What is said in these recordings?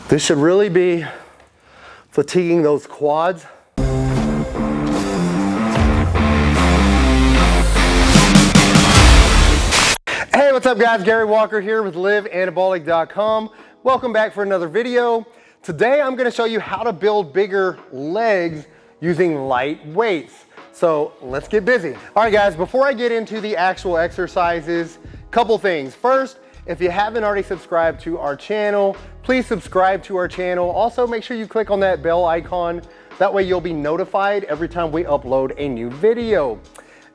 This should really be fatiguing those quads. Hey, what's up guys? Gary Walker here with liveanabolic.com. Welcome back for another video. Today I'm going to show you how to build bigger legs using light weights. So let's get busy. All right guys, before I get into the actual exercises, couple things. First, if you haven't already subscribed to our channel, please subscribe to our channel. Also, make sure you click on that bell icon. That way you'll be notified every time we upload a new video.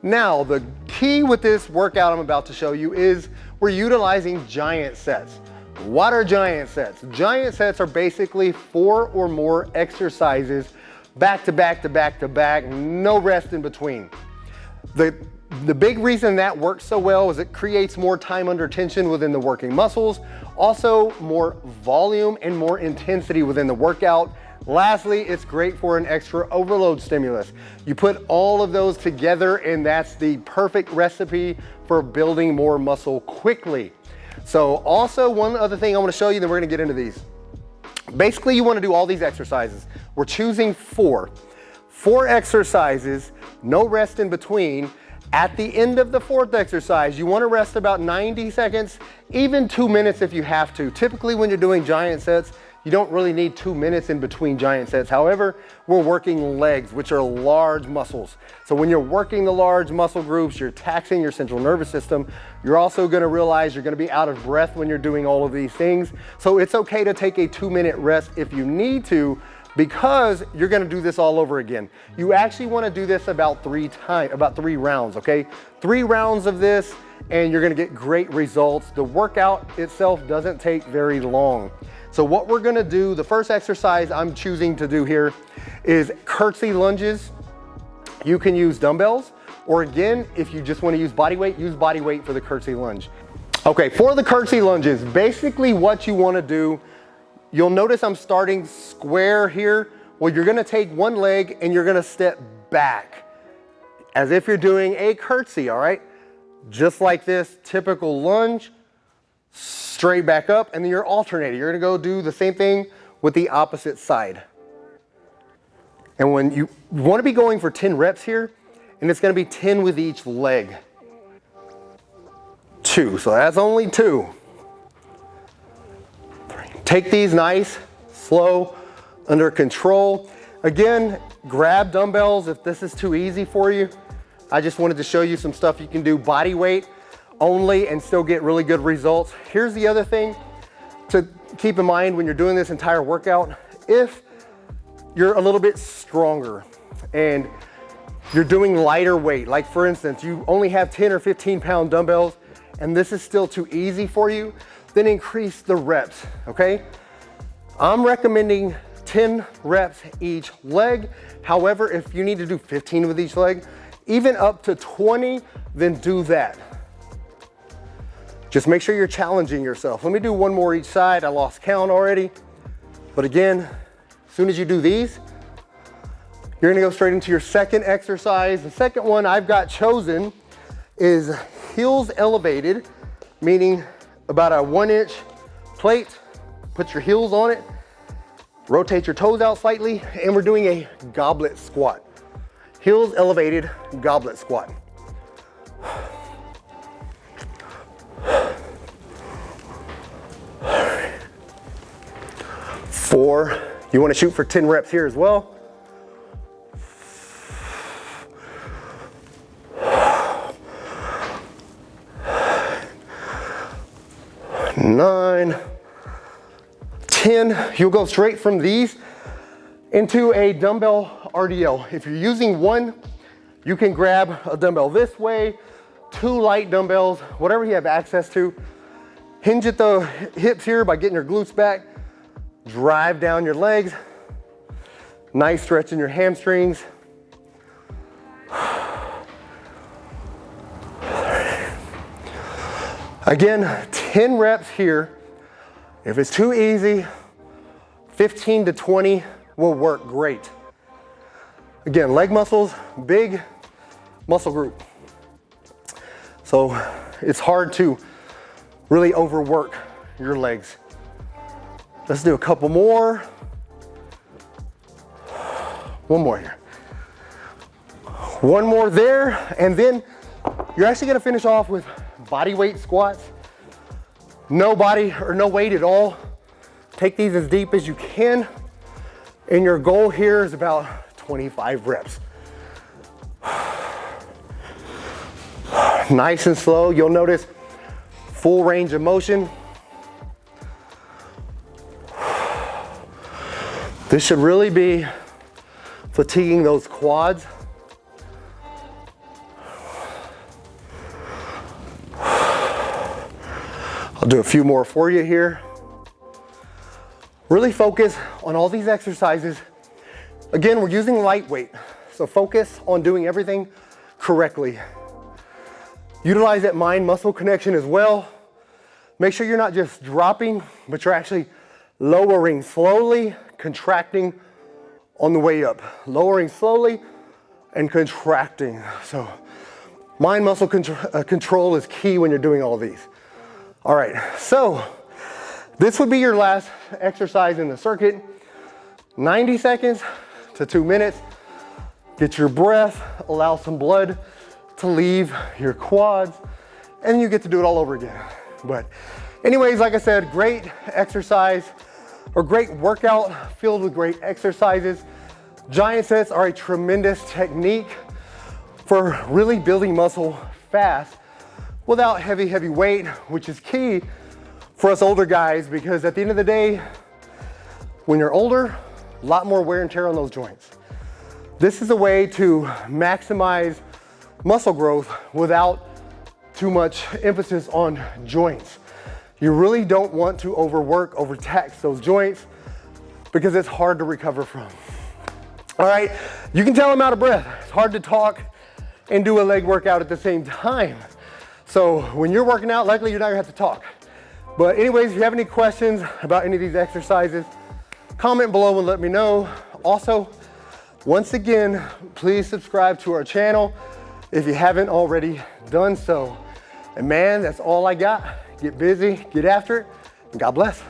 Now, the key with this workout I'm about to show you is we're utilizing giant sets. What are giant sets? Giant sets are basically 4 or more exercises back to back to back to back, no rest in between. The big reason that works so well is it creates more time under tension within the working muscles, also more volume and more intensity within the workout. Lastly, it's great for an extra overload stimulus. You put all of those together and that's the perfect recipe for building more muscle quickly. So also one other thing I want to show you, then we're going to get into these. Basically, you want to do all these exercises. We're choosing 4 exercises, no rest in between. At the end of the 4th exercise, you want to rest about 90 seconds, even 2 minutes if you have to. Typically when you're doing giant sets, you don't really need 2 minutes in between giant sets. However, we're working legs, which are large muscles. So when you're working the large muscle groups, you're taxing your central nervous system. You're also going to realize you're going to be out of breath when you're doing all of these things. So it's okay to take a 2-minute rest if you need to, because you're going to do this all over again. You actually want to do this about 3 rounds, okay? 3 rounds of this and you're going to get great results. The workout itself doesn't take very long. So what we're going to do, the first exercise I'm choosing to do here is curtsy lunges. You can use dumbbells, or again, if you just want to use body weight for the curtsy lunge. Okay, for the curtsy lunges, basically what you want to do, you'll notice I'm starting square here. Well, you're going to take one leg and you're going to step back as if you're doing a curtsy, all right? Just like this typical lunge, straight back up, and then you're alternating. You're going to go do the same thing with the opposite side. And when you want to be going for 10 reps here, and it's going to be 10 with each leg. 2, so that's only 2. Take these nice, slow, under control. Again, grab dumbbells if this is too easy for you. I just wanted to show you some stuff you can do body weight only and still get really good results. Here's the other thing to keep in mind when you're doing this entire workout. If you're a little bit stronger and you're doing lighter weight, like for instance, you only have 10 or 15 pound dumbbells and this is still too easy for you, then increase the reps, okay? I'm recommending 10 reps each leg. However, if you need to do 15 with each leg, even up to 20, then do that. Just make sure you're challenging yourself. Let me do one more each side. I lost count already. But again, as soon as you do these, you're gonna go straight into your second exercise. The second one I've got chosen is heels elevated, meaning about a 1-inch plate. Put your heels on it, rotate your toes out slightly, and we're doing a goblet squat. Heels elevated goblet squat. 4, you want to shoot for 10 reps here as well. 9, 10, you'll go straight from these into a dumbbell RDL. If you're using one, you can grab a dumbbell this way, 2 light dumbbells, whatever you have access to. Hinge at the hips here by getting your glutes back. Drive down your legs. Nice stretch in your hamstrings. Again, 10 reps here. If it's too easy, 15 to 20 will work great. Again, leg muscles, big muscle group. So it's hard to really overwork your legs. Let's do a couple more. One more here. One more there, and then you're actually gonna finish off with body weight squats. No body or no weight at all. Take these as deep as you can. And your goal here is about 25 reps. Nice and slow. You'll notice full range of motion. This should really be fatiguing those quads. I'll do a few more for you here. Really focus on all these exercises. Again, we're using lightweight, so focus on doing everything correctly. Utilize that mind-muscle connection as well. Make sure you're not just dropping, but you're actually lowering slowly, contracting on the way up. Lowering slowly and contracting. So mind-muscle control is key when you're doing all these. All right, so this would be your last exercise in the circuit. 90 seconds to 2 minutes. Get your breath, allow some blood to leave your quads, and you get to do it all over again. But anyways, like I said, great exercise or great workout filled with great exercises. Giant sets are a tremendous technique for really building muscle fast without heavy weight, which is key for us older guys, because at the end of the day, when you're older, a lot more wear and tear on those joints. This is a way to maximize muscle growth without too much emphasis on joints. You really don't want to overwork, overtax those joints, because it's hard to recover from. All right, you can tell I'm out of breath. It's hard to talk and do a leg workout at the same time. So when you're working out, likely you're not gonna have to talk. But anyways, if you have any questions about any of these exercises, comment below and let me know. Also, once again, please subscribe to our channel if you haven't already done so. And man, that's all I got. Get busy, get after it, and God bless.